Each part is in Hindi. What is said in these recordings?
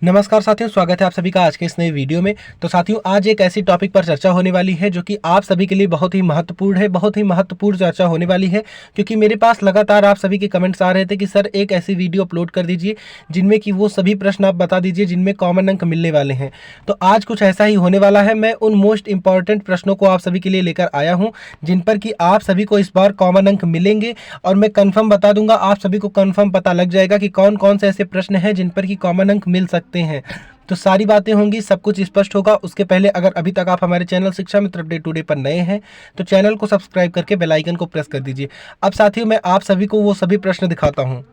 नमस्कार साथियों, स्वागत है आप सभी का आज के इस नए वीडियो में। तो साथियों, आज एक ऐसी टॉपिक पर चर्चा होने वाली है जो कि आप सभी के लिए बहुत ही महत्वपूर्ण है। बहुत ही महत्वपूर्ण चर्चा होने वाली है क्योंकि मेरे पास लगातार आप सभी के कमेंट्स आ रहे थे कि सर एक ऐसी वीडियो अपलोड कर दीजिए जिनमें कि वो सभी प्रश्न आप बता दीजिए जिनमें कॉमन अंक मिलने वाले हैं। तो आज कुछ ऐसा ही होने वाला है। मैं उन मोस्ट इंपॉर्टेंट प्रश्नों को आप सभी के लिए लेकर आया हूँ जिन पर कि आप सभी को इस बार कॉमन अंक मिलेंगे और मैं कन्फर्म बता दूंगा, आप सभी को कन्फर्म पता लग जाएगा कि कौन कौन से ऐसे प्रश्न हैं जिन पर कि कॉमन अंक मिल सकते हैं। तो सारी बातें होंगी, सब कुछ स्पष्ट होगा। उसके पहले अगर अभी तक आप हमारे चैनल शिक्षा मित्र अपडेट टुडे पर नए हैं तो चैनल को सब्सक्राइब करके बेल आइकन को प्रेस कर दीजिए। अब साथियों, मैं आप सभी को वो सभी प्रश्न दिखाता हूँ।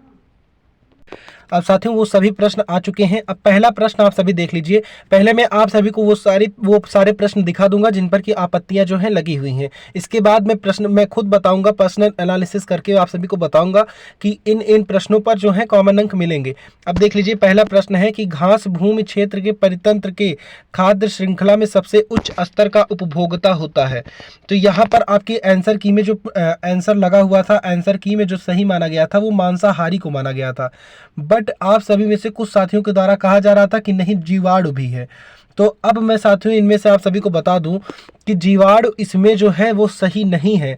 अब साथियों, वो सभी प्रश्न आ चुके हैं। अब पहला प्रश्न आप सभी देख लीजिए। पहले मैं आप सभी को वो सारे प्रश्न दिखा दूंगा जिन पर कि आपत्तियां जो हैं लगी हुई हैं। इसके बाद मैं खुद बताऊंगा, पर्सनल एनालिसिस करके आप सभी को बताऊंगा कि इन प्रश्नों पर जो है कॉमन अंक मिलेंगे। अब देख लीजिए, पहला प्रश्न है कि घास भूमि क्षेत्र के परितंत्र के खाद्य श्रृंखला में सबसे उच्च स्तर का उपभोक्ता होता है। तो यहाँ पर आपके आंसर की में जो आंसर लगा हुआ था, आंसर की में जो सही माना गया था वो मांसाहारी को माना गया था। बट आप सभी में से कुछ साथियों के द्वारा कहा जा रहा था कि नहीं, जीवाणु भी है। तो अब मैं साथियों इनमें से आप सभी को बता दूं कि जीवाणु इसमें जो है वो सही नहीं है।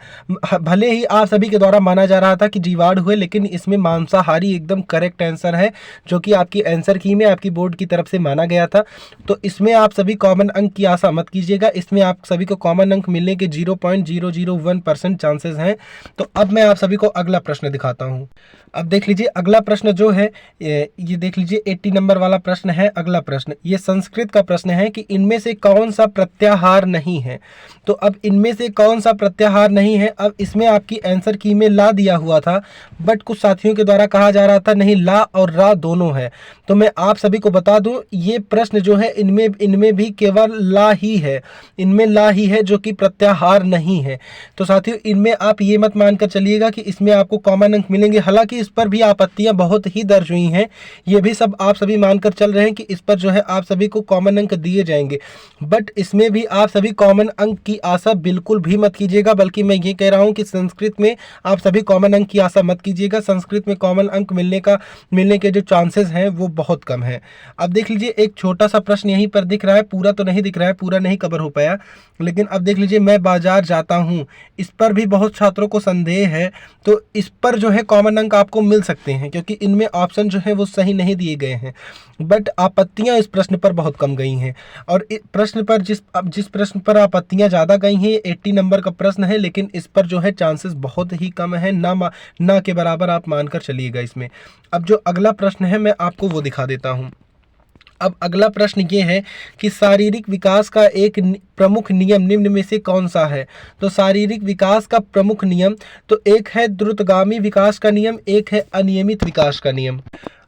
भले ही आप सभी के द्वारा माना जा रहा था कि जीवाणु है, लेकिन इसमें मांसाहारी एकदम करेक्ट आंसर है जो कि आपकी आंसर की में आपकी बोर्ड की तरफ से माना गया था। तो इसमें आप सभी कॉमन अंक की आशा मत कीजिएगा। इसमें आप सभी को कॉमन अंक मिलने के 0.001% चांसेस हैं। तो अब मैं आप सभी को अगला प्रश्न दिखाता हूँ। अब देख लीजिए, अगला प्रश्न जो है ये देख लीजिए, 80 नंबर वाला प्रश्न है। अगला प्रश्न ये संस्कृत का प्रश्न है कि इनमें से कौन सा प्रत्याहार नहीं है। तो अब इनमें से कौन सा प्रत्याहार नहीं है, अब इसमें आपकी आंसर की में ला दिया हुआ था, बट कुछ साथियों के द्वारा कहा जा रहा था नहीं, ला और रा दोनों है। तो मैं आप सभी को बता दूं, ये प्रश्न जो है इनमें भी केवल ला ही है, इनमें ला ही है जो कि प्रत्याहार नहीं है। तो साथियों, इनमें आप ये मत मानकर चलिएगा कि इसमें आपको कॉमन अंक मिलेंगे। हालांकि इस पर भी आपत्तियां बहुत ही दर्ज हुई हैं, ये भी सब आप सभी मानकर चल रहे हैं कि इस पर जो है आप सभी को कॉमन अंक दिए जाएंगे। बट इसमें भी आप सभी कॉमन अंक की आशा बिल्कुल भी मत कीजिएगा, बल्कि मैं ये कह रहा हूं कि संस्कृत में आप सभी कॉमन अंक की आशा मत कीजिएगा। संस्कृत में कॉमन अंक मिलने के जो चांसेस हैं वो बहुत कम है। अब देख लीजिए, एक छोटा सा प्रश्न यहीं पर दिख रहा है, पूरा तो नहीं दिख रहा है, पूरा नहीं कवर हो पाया, लेकिन अब देख लीजिए, मैं बाजार जाता हूँ, इस पर भी बहुत छात्रों को संदेह है। तो इस पर जो है कॉमन अंक आपको मिल सकते हैं क्योंकि इनमें ऑप्शन जो है वो सही नहीं दिए गए हैं। बट आपत्तियां इस प्रश्न पर बहुत कम गई हैं और इस प्रश्न पर जिस प्रश्न पर आपत्तियां ज़्यादा गई हैं, 80 नंबर का प्रश्न है, लेकिन इस पर जो है चांसेस बहुत ही कम है, ना के बराबर आप मानकर चलिएगा इसमें। अब जो अगला प्रश्न है मैं आपको वो दिखा देता हूँ। अब अगला प्रश्न ये है कि शारीरिक विकास का एक प्रमुख नियम निम्न में से कौन सा है। तो शारीरिक विकास का प्रमुख नियम तो एक है द्रुतगामी विकास का नियम, एक है अनियमित विकास का नियम।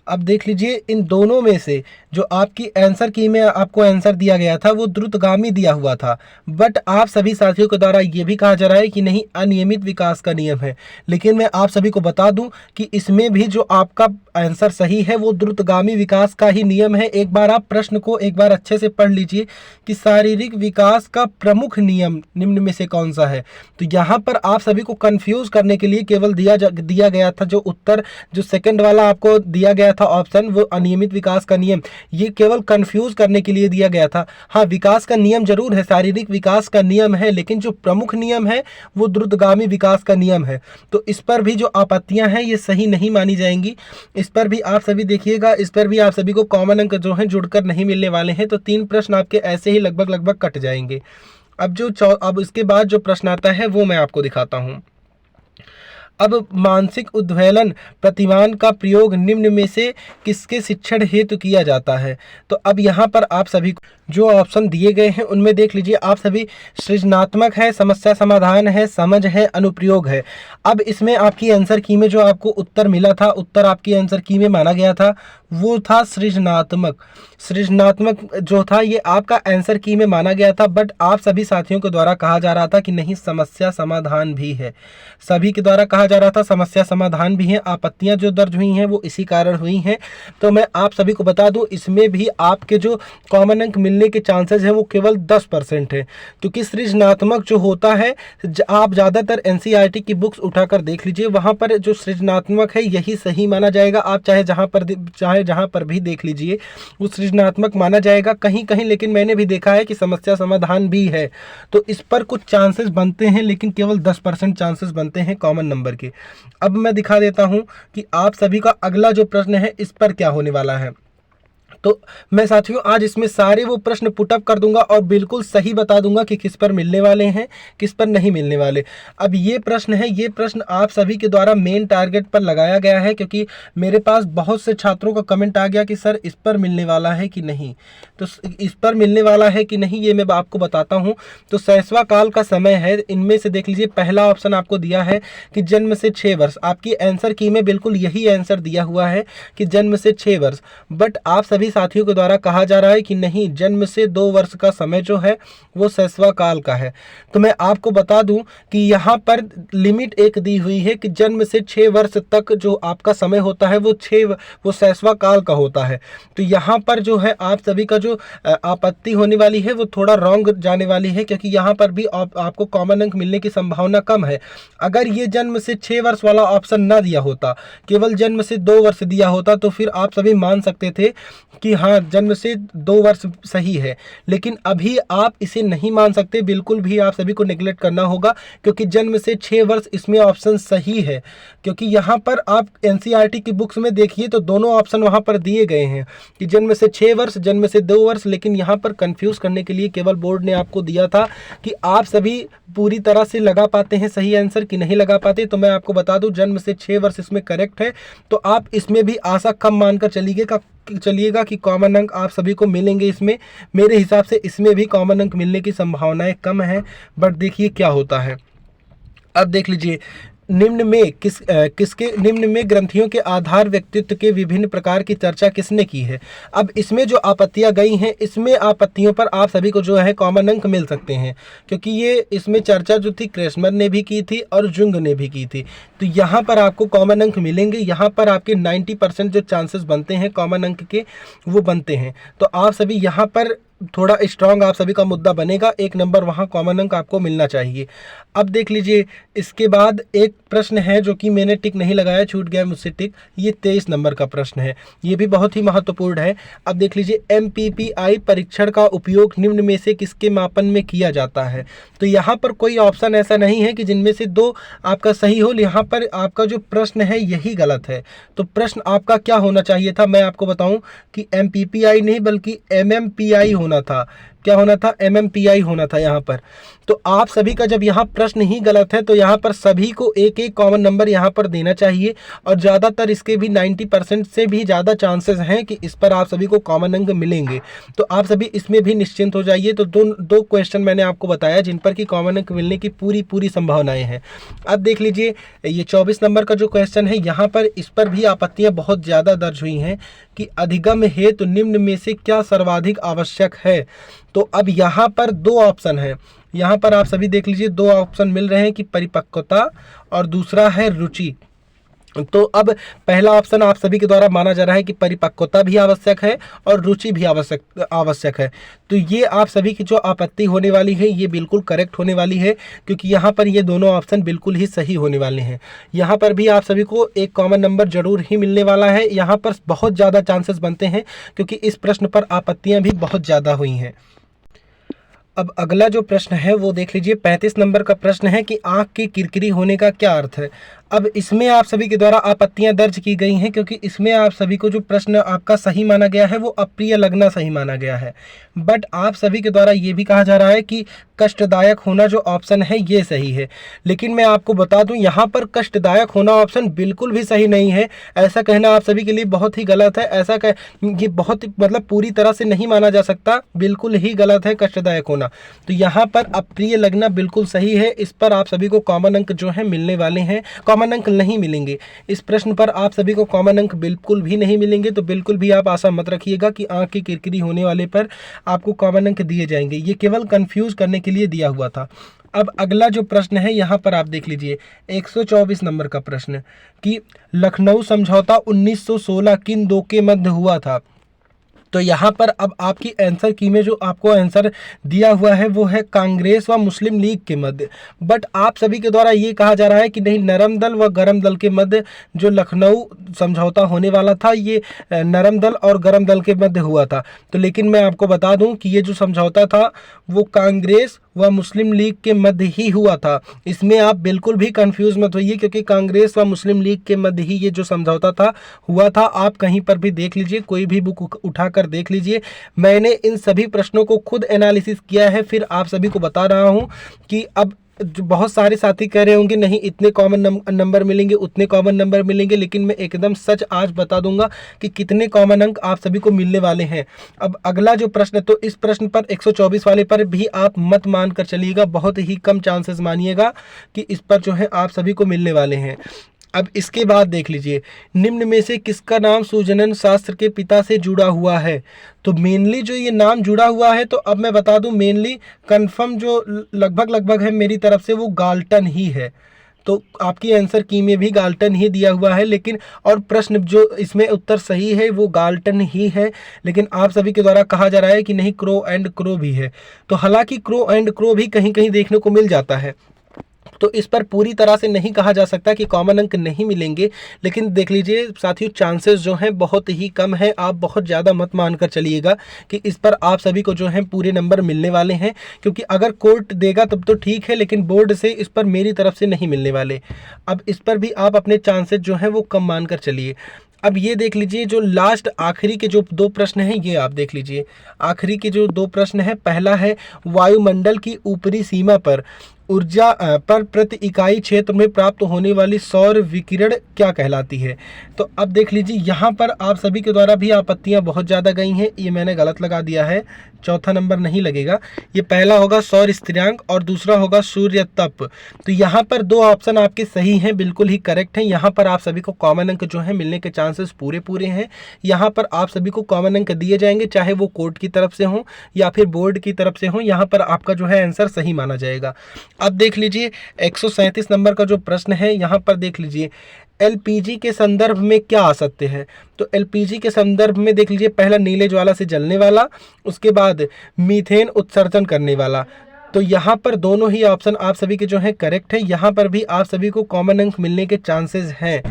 अब देख लीजिए, इन दोनों में से जो आपकी आंसर की में आपको आंसर दिया गया था वो द्रुतगामी दिया हुआ था, बट आप सभी साथियों के द्वारा ये भी कहा जा रहा है कि नहीं, अनियमित विकास का नियम है। लेकिन मैं आप सभी को बता दूं कि इसमें भी जो आपका आंसर सही है वो द्रुतगामी विकास का ही नियम है। एक बार आप प्रश्न को एक बार अच्छे से पढ़ लीजिए कि शारीरिक विकास का प्रमुख नियम निम्न में से कौन सा है। तो यहाँ पर आप सभी को कंफ्यूज करने के लिए केवल दिया गया था जो उत्तर, जो सेकंड वाला आपको दिया गया था ऑप्शन, वो अनियमित विकास का नियम, ये केवल कंफ्यूज करने के लिए दिया गया था। हाँ, विकास का नियम जरूर है, शारीरिक विकास का नियम है, लेकिन जो प्रमुख नियम है वो द्रुतगामी विकास का नियम है। तो इस पर भी जो आपत्तियां हैं ये सही नहीं मानी जाएंगी। इस पर भी आप सभी देखिएगा, इस पर भी आप सभी को कॉमन अंक जो है जुड़कर नहीं मिलने वाले हैं। तो 3 प्रश्न आपके ऐसे ही लगभग कट जाएंगे। अब इसके बाद जो प्रश्न आता है वो मैं आपको दिखाता हूँ। अब मानसिक उद्वेलन प्रतिमान का प्रयोग निम्न में से किसके शिक्षण हेतु किया जाता है। तो अब यहाँ पर आप सभी जो ऑप्शन दिए गए हैं उनमें देख लीजिए, आप सभी सृजनात्मक है, समस्या समाधान है, समझ है, अनुप्रयोग है। अब इसमें आपकी आंसर की में जो आपको उत्तर मिला था, उत्तर आपकी आंसर की में माना गया था वो था सृजनात्मक। सृजनात्मक जो था ये आपका आंसर की में माना गया था, बट आप सभी साथियों के द्वारा कहा जा रहा था कि नहीं, समस्या समाधान भी है। सभी के द्वारा कहा जा रहा था, समस्या समाधान भी है, आपत्तियां जो दर्ज हुई हैं वो इसी कारण हुई हैं। तो मैं आप सभी को बता दूं, इसमें भी आपके जो कॉमन अंक मिलने के चांसेस हैं वो केवल 10% है, क्योंकि सृजनात्मक जो होता है, आप ज़्यादातर एनसीईआरटी की बुक्स उठाकर देख लीजिए, वहाँ पर जो सृजनात्मक है यही सही माना जाएगा। आप चाहे जहाँ पर भी देख लीजिए वो सृजनात्मक माना जाएगा कहीं कहीं, लेकिन मैंने भी देखा है कि समस्या समाधान भी है। तो इस पर कुछ चांसेस बनते हैं, लेकिन केवल 10% चांसेस बनते हैं कॉमन नंबर के। अब मैं दिखा देता हूं कि आप सभी का अगला जो प्रश्न है इस पर क्या होने वाला है। तो मैं साथियों आज इसमें सारे वो प्रश्न पुटअप कर दूंगा और बिल्कुल सही बता दूंगा कि किस पर मिलने वाले हैं, किस पर नहीं मिलने वाले। अब ये प्रश्न है, ये प्रश्न आप सभी के द्वारा मेन टारगेट पर लगाया गया है, क्योंकि मेरे पास बहुत से छात्रों का कमेंट आ गया कि सर इस पर मिलने वाला है कि नहीं। तो इस पर मिलने वाला है कि नहीं ये मैं आपको बताता हूँ। तो शैशवा काल का समय है, इनमें से देख लीजिए पहला ऑप्शन आपको दिया है कि जन्म से 6 वर्ष। आपकी आंसर की में बिल्कुल यही आंसर दिया हुआ है कि जन्म से 6 वर्ष, बट आप सभी साथियों के द्वारा कहा जा रहा है कि नहीं, जन्म से 2 वर्ष का समय जो है वो शैशवा काल का है। तो मैं आपको बता दूं कि यहाँ पर लिमिट एक दी हुई है कि जन्म से 6 वर्ष तक जो आपका समय होता है वो शैशवा काल का होता है। तो यहाँ पर जो है आप सभी का जो आपत्ति होने वाली है वो थोड़ा रॉन्ग जाने वाली है, क्योंकि यहाँ पर भी आपको कॉमन अंक मिलने की संभावना कम है। अगर ये जन्म से 6 वर्ष वाला ऑप्शन ना दिया होता, केवल जन्म से 2 वर्ष दिया होता, तो फिर आप सभी मान सकते थे कि हाँ जन्म से 2 वर्ष सही है। लेकिन अभी आप इसे नहीं मान सकते, बिल्कुल भी आप सभी को नेगलेक्ट करना होगा, क्योंकि जन्म से 6 वर्ष इसमें ऑप्शन सही है। क्योंकि यहाँ पर आप एनसीईआरटी की बुक्स में देखिए तो दोनों ऑप्शन वहाँ पर दिए गए हैं कि जन्म से 6 वर्ष, जन्म से 2 वर्ष। लेकिन यहाँ पर कंफ्यूज करने के लिए केवल बोर्ड ने आपको दिया था कि आप सभी पूरी तरह से लगा पाते हैं सही आंसर कि नहीं लगा पाते। तो मैं आपको बता दूं जन्म से 6 वर्ष इसमें करेक्ट है। तो आप इसमें भी आशा कम मानकर चलिएगा कि कॉमन अंक आप सभी को मिलेंगे। इसमें मेरे हिसाब से इसमें भी कॉमन अंक मिलने की संभावनाएं कम है, बट देखिए क्या होता है। अब देख लीजिए निम्न में ग्रंथियों के आधार व्यक्तित्व के विभिन्न प्रकार की चर्चा किसने की है। अब इसमें जो आपत्तियां गई हैं, इसमें आपत्तियों पर आप सभी को जो है कॉमन अंक मिल सकते हैं, क्योंकि ये इसमें चर्चा जो थी क्रेसमर ने भी की थी और जुंग ने भी की थी। तो यहाँ पर आपको कॉमन अंक मिलेंगे। यहाँ पर आपके 90% जो चांसेस बनते हैं कॉमन अंक के वो बनते हैं। तो आप सभी यहाँ पर थोड़ा स्ट्रांग आप सभी का मुद्दा बनेगा, 1 नंबर वहाँ कॉमन अंक आपको मिलना चाहिए। अब देख लीजिए इसके बाद एक प्रश्न है जो कि मैंने टिक नहीं लगाया, छूट गया मुझसे टिक। ये 23 नंबर का प्रश्न है, ये भी बहुत ही महत्वपूर्ण है। अब देख लीजिए MPPI परीक्षण का उपयोग निम्न में से किसके मापन में किया जाता है। तो यहाँ पर कोई ऑप्शन ऐसा नहीं है कि जिनमें से 2 आपका सही हो। यहाँ पर आपका जो प्रश्न है यही गलत है। तो प्रश्न आपका क्या होना चाहिए था, मैं आपको बताऊं कि MPPI नहीं बल्कि MMPI होना था। क्या होना था, MMPI होना था यहाँ पर। तो आप सभी का जब यहाँ प्रश्न ही गलत है तो यहाँ पर सभी को एक एक कॉमन नंबर यहाँ पर देना चाहिए, और ज़्यादातर इसके भी 90% से भी ज़्यादा चांसेस हैं कि इस पर आप सभी को कॉमन अंक मिलेंगे। तो आप सभी इसमें भी निश्चिंत हो जाइए। तो दो क्वेश्चन मैंने आपको बताया जिन पर कि कॉमन अंक मिलने की पूरी संभावनाएं हैं। अब देख लीजिए ये 24 नंबर का जो क्वेश्चन है, यहाँ पर इस पर भी आपत्तियाँ बहुत ज़्यादा दर्ज हुई हैं कि अधिगम हेतु निम्न में से क्या सर्वाधिक आवश्यक है। तो अब यहाँ पर 2 ऑप्शन है, यहाँ पर आप सभी देख लीजिए 2 ऑप्शन मिल रहे हैं कि परिपक्वता और दूसरा है रुचि। तो अब पहला ऑप्शन आप सभी के द्वारा माना जा रहा है कि परिपक्वता भी आवश्यक है और रुचि भी आवश्यक है। तो ये आप सभी की जो आपत्ति होने वाली है ये बिल्कुल करेक्ट होने वाली है, क्योंकि यहाँ पर ये दोनों ऑप्शन बिल्कुल ही सही होने वाले हैं। यहाँ पर भी आप सभी को एक कॉमन नंबर जरूर ही मिलने वाला है। यहाँ पर बहुत ज़्यादा चांसेस बनते हैं क्योंकि इस प्रश्न पर आपत्तियाँ भी बहुत ज़्यादा हुई हैं। अब अगला जो प्रश्न है वो देख लीजिए 35 नंबर का प्रश्न है कि आँख की किरकिरी होने का क्या अर्थ है। अब इसमें आप सभी के द्वारा आपत्तियां दर्ज की गई हैं, क्योंकि इसमें आप सभी को जो प्रश्न आपका सही माना गया है वो अप्रिय लगना सही माना गया है। बट आप सभी के द्वारा ये भी कहा जा रहा है कि कष्टदायक होना जो ऑप्शन है ये सही है। लेकिन मैं आपको बता दूं यहाँ पर कष्टदायक होना ऑप्शन बिल्कुल भी सही नहीं है। ऐसा कहना आप सभी के लिए बहुत ही गलत है। ये बहुत मतलब पूरी तरह से नहीं माना जा सकता, बिल्कुल ही गलत है कष्टदायक होना। तो यहाँ पर अप्रिय लगना बिल्कुल सही है। इस पर आप सभी को कॉमन अंक जो है मिलने वाले हैं, कॉमन अंक नहीं मिलेंगे। इस प्रश्न पर आप सभी को कॉमन अंक बिल्कुल भी नहीं मिलेंगे। तो बिल्कुल भी आप आशा मत रखिएगा कि आंख की किरकिरी होने वाले पर आपको कॉमन अंक दिए जाएंगे। ये केवल कंफ्यूज करने के लिए दिया हुआ था। अब अगला जो प्रश्न है यहाँ पर आप देख लीजिए 124 नंबर का प्रश्न कि लखनऊ समझौता 1916 किन दो के मध्य हुआ था। तो यहाँ पर अब आपकी आंसर की में जो आपको आंसर दिया हुआ है वो है कांग्रेस व मुस्लिम लीग के मध्य। बट आप सभी के द्वारा ये कहा जा रहा है कि नहीं, नरम दल व गरम दल के मध्य जो लखनऊ समझौता होने वाला था ये नरम दल और गरम दल के मध्य हुआ था। तो लेकिन मैं आपको बता दूं कि ये जो समझौता था वो कांग्रेस व मुस्लिम लीग के मध्य ही हुआ था। इसमें आप बिल्कुल भी कंफ्यूज मत होइए, क्योंकि कांग्रेस व मुस्लिम लीग के मध्य ही ये जो समझौता था हुआ था। आप कहीं पर भी देख लीजिए, कोई भी बुक उठाकर देख लीजिए, मैंने इन सभी प्रश्नों को खुद एनालिसिस किया है, फिर आप सभी को बता रहा हूँ कि अब जो बहुत सारे साथी कह रहे होंगे नहीं इतने कॉमन नंबर मिलेंगे, उतने कॉमन नंबर मिलेंगे, लेकिन मैं एकदम सच आज बता दूंगा कि कितने कॉमन अंक आप सभी को मिलने वाले हैं। अब अगला जो प्रश्न, तो इस प्रश्न पर 124 वाले पर भी आप मत मान कर चलिएगा, बहुत ही कम चांसेस मानिएगा कि इस पर जो है आप सभी को मिलने वाले हैं। अब इसके बाद देख लीजिए, निम्न में से किसका नाम सुजनन शास्त्र के पिता से जुड़ा हुआ है। तो मेनली जो ये नाम जुड़ा हुआ है, तो अब मैं बता दूं मेनली कंफर्म जो लगभग है मेरी तरफ से वो गाल्टन ही है। तो आपकी आंसर की में भी गाल्टन ही दिया हुआ है, लेकिन और प्रश्न जो इसमें उत्तर सही है वो गाल्टन ही है, लेकिन आप सभी के द्वारा कहा जा रहा है कि नहीं क्रो एंड क्रो भी है। तो हालांकि क्रो एंड क्रो भी कहीं कहीं देखने को मिल जाता है, तो इस पर पूरी तरह से नहीं कहा जा सकता कि कॉमन अंक नहीं मिलेंगे, लेकिन देख लीजिए साथियों चांसेस जो हैं बहुत ही कम है। आप बहुत ज़्यादा मत मानकर चलिएगा कि इस पर आप सभी को जो है पूरे नंबर मिलने वाले हैं, क्योंकि अगर कोर्ट देगा तब तो ठीक है, लेकिन बोर्ड से इस पर मेरी तरफ से नहीं मिलने वाले। अब इस पर भी आप अपने चांसेस जो हैं वो कम मानकर चलिए। अब ये देख लीजिए जो लास्ट आखिरी के जो दो प्रश्न हैं ये आप देख लीजिए। आखिरी के जो दो प्रश्न हैं, पहला है वायुमंडल की ऊपरी सीमा पर ऊर्जा पर प्रति इकाई क्षेत्र में प्राप्त होने वाली सौर विकिरण क्या कहलाती है। तो अब देख लीजिए यहाँ पर आप सभी के द्वारा भी आपत्तियाँ बहुत ज़्यादा गई हैं, ये मैंने गलत लगा दिया है, चौथा नंबर नहीं लगेगा। ये पहला होगा सौर स्थिरांक और दूसरा होगा सूर्य तप। तो यहाँ पर दो ऑप्शन आपके सही हैं, बिल्कुल ही करेक्ट हैं। यहाँ पर आप सभी को कॉमन अंक जो है मिलने के चांसेस पूरे हैं। यहाँ पर आप सभी को कॉमन अंक दिए जाएंगे, चाहे वो कोर्ट की तरफ से हो या फिर बोर्ड की तरफ से हो। यहाँ पर आपका जो है आंसर सही माना जाएगा। अब देख लीजिए 137 नंबर का जो प्रश्न है, यहाँ पर देख लीजिए एलपीजी के संदर्भ में क्या आ सकते हैं। तो एलपीजी के संदर्भ में देख लीजिए पहला नीले ज्वाला से जलने वाला, उसके बाद मीथेन उत्सर्जन करने वाला। तो यहाँ पर दोनों ही ऑप्शन आप सभी के जो हैं करेक्ट है। यहाँ पर भी आप सभी को कॉमन अंक मिलने के चांसेस हैं।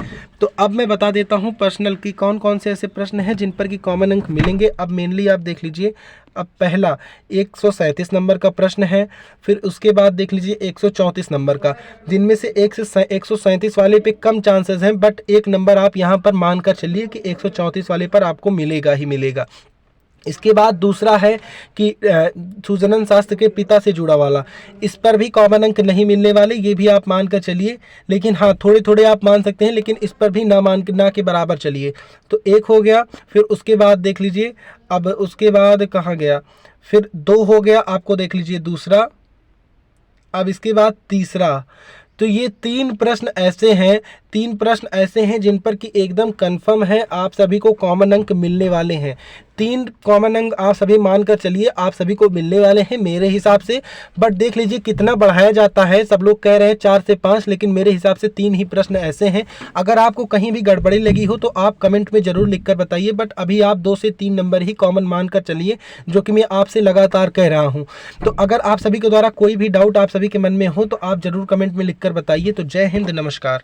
तो अब मैं बता देता हूँ पर्सनल की कौन कौन से ऐसे प्रश्न हैं जिन पर कि कॉमन अंक मिलेंगे। अब मेनली आप देख लीजिए, अब पहला 137 नंबर का प्रश्न है, फिर उसके बाद देख लीजिए 134 नंबर का, जिनमें से 137 वाले पे कम चांसेस हैं, बट एक नंबर आप यहाँ पर मान कर चलिए कि 134 वाले पर आपको मिलेगा ही मिलेगा। इसके बाद दूसरा है कि सुजनन शास्त्र के पिता से जुड़ा वाला, इस पर भी कॉमन अंक नहीं मिलने वाले, ये भी आप मान कर चलिए। लेकिन हाँ थोड़े थोड़े आप मान सकते हैं, लेकिन इस पर भी ना के बराबर चलिए। तो एक हो गया, फिर उसके बाद देख लीजिए, अब उसके बाद कहाँ गया, फिर दो हो गया, आपको देख लीजिए दूसरा, अब इसके बाद तीसरा। तो ये तीन प्रश्न ऐसे हैं जिन पर कि एकदम कंफर्म है आप सभी को कॉमन अंक मिलने वाले हैं। 3 कॉमन अंक आप सभी मानकर चलिए आप सभी को मिलने वाले हैं मेरे हिसाब से। बट देख लीजिए कितना बढ़ाया जाता है, सब लोग कह रहे हैं 4 से 5, लेकिन मेरे हिसाब से 3 ही प्रश्न ऐसे हैं। अगर आपको कहीं भी गड़बड़ी लगी हो तो आप कमेंट में ज़रूर लिख कर बताइए, बट अभी आप 2 से 3 नंबर ही कॉमन मानकर चलिए, जो कि मैं आपसे लगातार कह रहा हूँ। तो अगर आप सभी के द्वारा कोई भी डाउट आप सभी के मन में हो तो आप ज़रूर कमेंट में लिख कर बताइए। तो जय हिंद, नमस्कार।